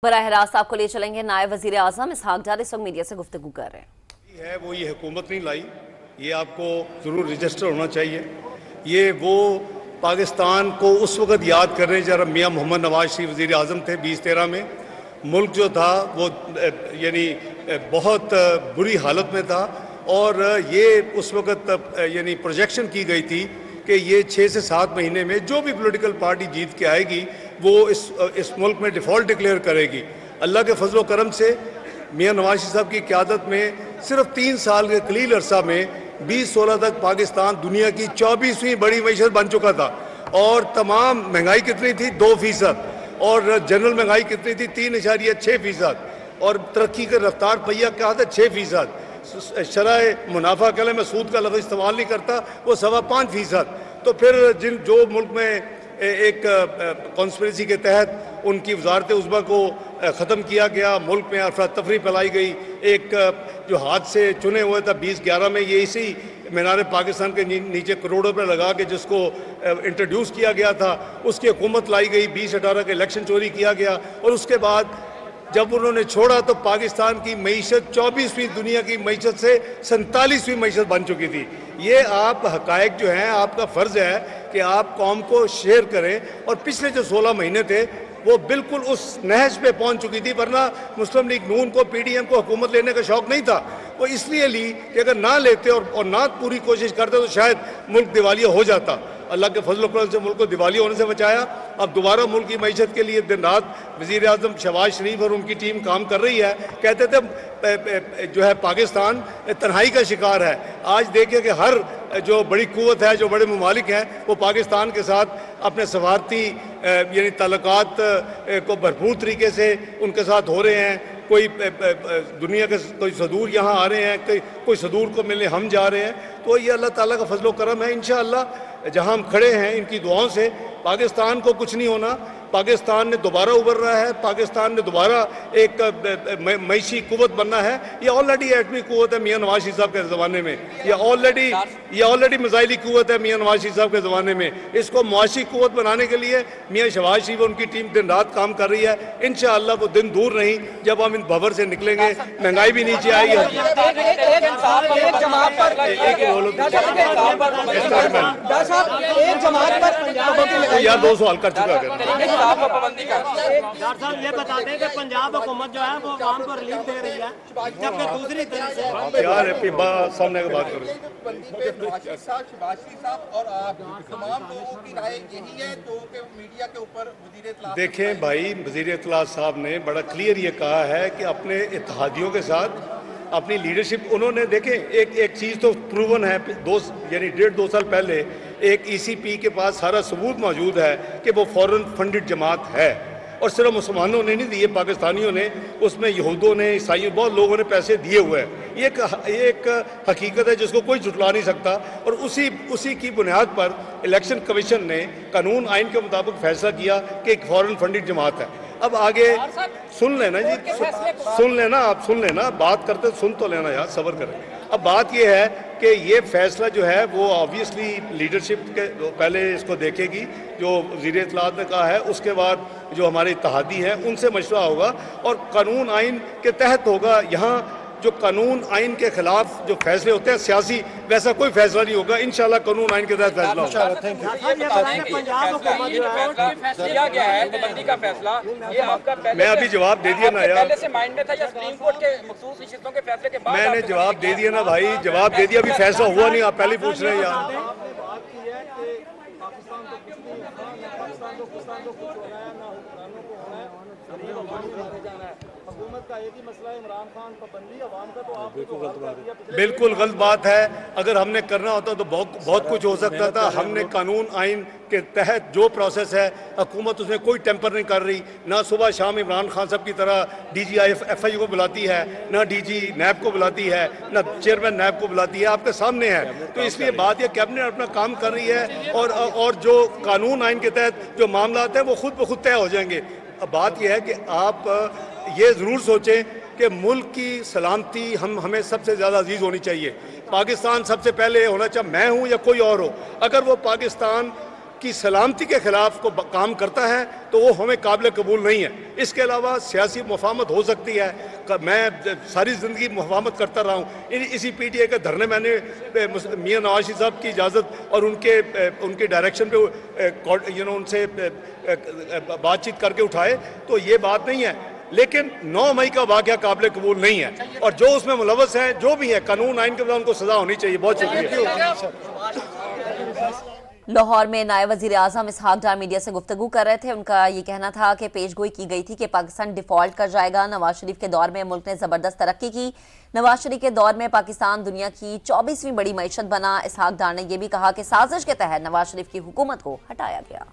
बराह रास्त आपको ले चलेंगे। नायब वजीर आजम इसहाक डार इस वक्त मीडिया से गुफ्तगू कर रहे हैं। वो ये हुकूमत नहीं लाई, ये आपको ज़रूर रजिस्टर होना चाहिए। ये वो पाकिस्तान को उस वक्त याद कर रहे हैं जब मियाँ मोहम्मद नवाज शरीफ वजीर आजम थे 2013 में। मुल्क जो था वो यानी बहुत बुरी हालत में था और ये उस वक्त यानी प्रोजेक्शन की गई थी कि ये 6 से 7 महीने में जो भी पॉलिटिकल पार्टी जीत के आएगी वो इस मुल्क में डिफ़ॉल्ट डिक्लेयर करेगी। अल्लाह के फजल करम से मियाँ नवाज शरीफ साहब की क़यादत में सिर्फ 3 साल के कलील अरसा में 2016 तक पाकिस्तान दुनिया की 24वीं बड़ी मईशत बन चुका था और तमाम महंगाई कितनी थी 2% और जनरल महंगाई कितनी थी 3.6% और तरक्की का रफ्तार पहिया क्या था 6%। शरह मुनाफा के लिए मैं सूद का लफ्ज़ इस्तेमाल नहीं करता, वो 5.25%। तो फिर जो मुल्क में एक कॉन्स्पिरेसी के तहत उनकी वजारत उज़्मा को ख़त्म किया गया, मुल्क में अफरा तफरी फैलाई गई। एक जो हाथ से चुने हुए था 2011 में, ये इसी मीनार पाकिस्तान के नीचे करोड़ों रुपये लगा के जिसको इंट्रोड्यूस किया गया था, उसकी हुकूमत लाई गई। 2018 के इलेक्शन चोरी किया गया और उसके बाद जब उन्होंने छोड़ा तो पाकिस्तान की मईशत 24वीं दुनिया की मईशत से 47वीं मईशत बन चुकी थी। ये आप हकायक जो हैं, आपका फ़र्ज़ है कि आप कौम को शेयर करें। और पिछले जो 16 महीने थे वो बिल्कुल उस नहज पे पहुंच चुकी थी, वरना मुस्लिम लीग नून को PDM को हुकूमत लेने का शौक़ नहीं था। वो इसलिए ली कि अगर ना लेते और ना पूरी कोशिश करते तो शायद मुल्क दिवालिया हो जाता। अल्लाह के फजल करम से मुल्क को दिवालिया होने से बचाया। अब दोबारा मुल्क की मईशत के लिए दिन रात वज़ीर आज़म शहबाज शरीफ और उनकी टीम काम कर रही है। कहते थे जो है पाकिस्तान तन्हाई का शिकार है। आज देखिए कि हर जो बड़ी कुव्वत है, जो बड़े ममालिक हैं, वो पाकिस्तान के साथ अपने सफारती यानी ताल्लुकात को भरपूर तरीके से उनके साथ हो रहे हैं। कोई दुनिया के कोई सदूर यहाँ आ रहे हैं, कोई सदूर को मिलने हम जा रहे हैं। तो ये अल्लाह ताला का फजल करम है। इंशाअल्लाह जहाँ हम खड़े हैं इनकी दुआओं से पाकिस्तान को कुछ नहीं होना। पाकिस्तान ने दोबारा उभर रहा है, पाकिस्तान ने दोबारा एक मईशी कुव्वत बनना है। ये ऑलरेडी एटमी कुव्वत है मियाँ नवाज शरीफ साहब के ज़माने में, ये ऑलरेडी मिसाइली कुव्वत है मियाँ नवाज शरीफ साहब के ज़माने में। इसको मुआशी कुव्वत बनाने के लिए मियाँ शहबाज शरीफ और उनकी टीम दिन रात काम कर रही है। इंशाअल्लाह वो दिन दूर नहीं जब हम इन भंवर से निकलेंगे, महंगाई भी नीचे आएगी। यार 2 सवाल कर चुका है। डॉक्टर साहब ये बता दें कि पंजाब हुकूमत जो है वो आवाम को रिलीफ दे रही है, जबकि दूसरी तरफ से यार सामने की बात करें। देखें भाई, वज़ीर इत्तलात साहब ने बड़ा क्लियर ये कहा है कि अपने इत्तेहादियों के साथ अपनी लीडरशिप उन्होंने देखें एक चीज़ तो प्रूवन है। 1.5-2 साल पहले एक ECP के पास सारा सबूत मौजूद है कि वो फॉरेन फंडेड जमात है और सिर्फ मुसलमानों ने नहीं दिए, पाकिस्तानियों ने, उसमें यहूदियों ने, ईसाइयों, बहुत लोगों ने पैसे दिए हुए हैं। ये एक हकीकत है जिसको कोई झुटला नहीं सकता। और उसी की बुनियाद पर इलेक्शन कमीशन ने कानून आइन के मुताबिक फैसला किया कि एक फॉरेन फंडेड जमात है। अब आगे सुन लेना जी, सुन लेना, आप सुन लेना, बात करते सुन तो लेना यार, सब्र करें। अब बात यह है कि ये फैसला जो है वो ऑब्वियसली लीडरशिप के पहले इसको देखेगी, जो वज़ीर इत्तलात ने कहा है, उसके बाद जो हमारे इत्तेहादी हैं उनसे मशवरा होगा और कानून आइन के तहत होगा। यहाँ जो कानून आइन के खिलाफ जो फैसले होते हैं सियासी, वैसा कोई फैसला नहीं होगा। इंशाल्लाह कानून आइन के तहत फैसला होगा। मैं अभी जवाब दे दिया ना यार, मैंने जवाब दे दिया ना भाई, जवाब दे दिया, अभी फैसला हुआ नहीं, आप पहले पूछ रहे हैं यार। बिल्कुल गलत बात है। अगर हमने करना होता तो बहुत कुछ हो सकता था। हमने कानून आइन के तहत जो प्रोसेस है, हुकूमत उसमें कोई टेम्पर नहीं कर रही। ना सुबह शाम इमरान खान साहब की तरह DG FI को बुलाती है, ना DG NAB को बुलाती है, ना चेयरमैन NAB को बुलाती है, आपके सामने है। तो इसलिए बात यह कैबिनेट अपना काम कर रही है और जो कानून आइन के तहत जो मामला है वो खुद ब खुद तय हो जाएंगे। अब बात यह है कि आप ये ज़रूर सोचें कि मुल्क की सलामती हमें सबसे ज़्यादा अजीज़ होनी चाहिए। पाकिस्तान सबसे पहले होना चाहिए, मैं हूँ या कोई और हो। अगर वो पाकिस्तान की सलामती के खिलाफ को काम करता है तो वो हमें काबिल कबूल नहीं है। इसके अलावा सियासी मुफाहमत हो सकती है, मैं सारी ज़िंदगी मुफाहमत करता रहा हूँ। इसी PTI के धरने मैंने मियां नवाज शरीफ साहब की इजाज़त और उनके डायरेक्शन पे उनसे बातचीत करके उठाए, तो ये बात नहीं है। लेकिन 9 मई का वाक़या काबिल कबूल नहीं है और जो उसमें मुलव्वस हैं, जो भी है, कानून आइन के बाद उनको सज़ा होनी चाहिए। बहुत शुक्रिया। लाहौर में नायब वज़ीर आज़म इसहाक डार मीडिया से गुफ्तगू कर रहे थे। उनका ये कहना था कि पेशगोई की गई थी कि पाकिस्तान डिफॉल्ट कर जाएगा। नवाज शरीफ के दौर में मुल्क ने जबरदस्त तरक्की की। नवाज शरीफ के दौर में पाकिस्तान दुनिया की 24वीं बड़ी मईशत बना। इसहाक डार ने यह भी कहा कि साजिश के तहत नवाज शरीफ की हुकूमत को हटाया गया।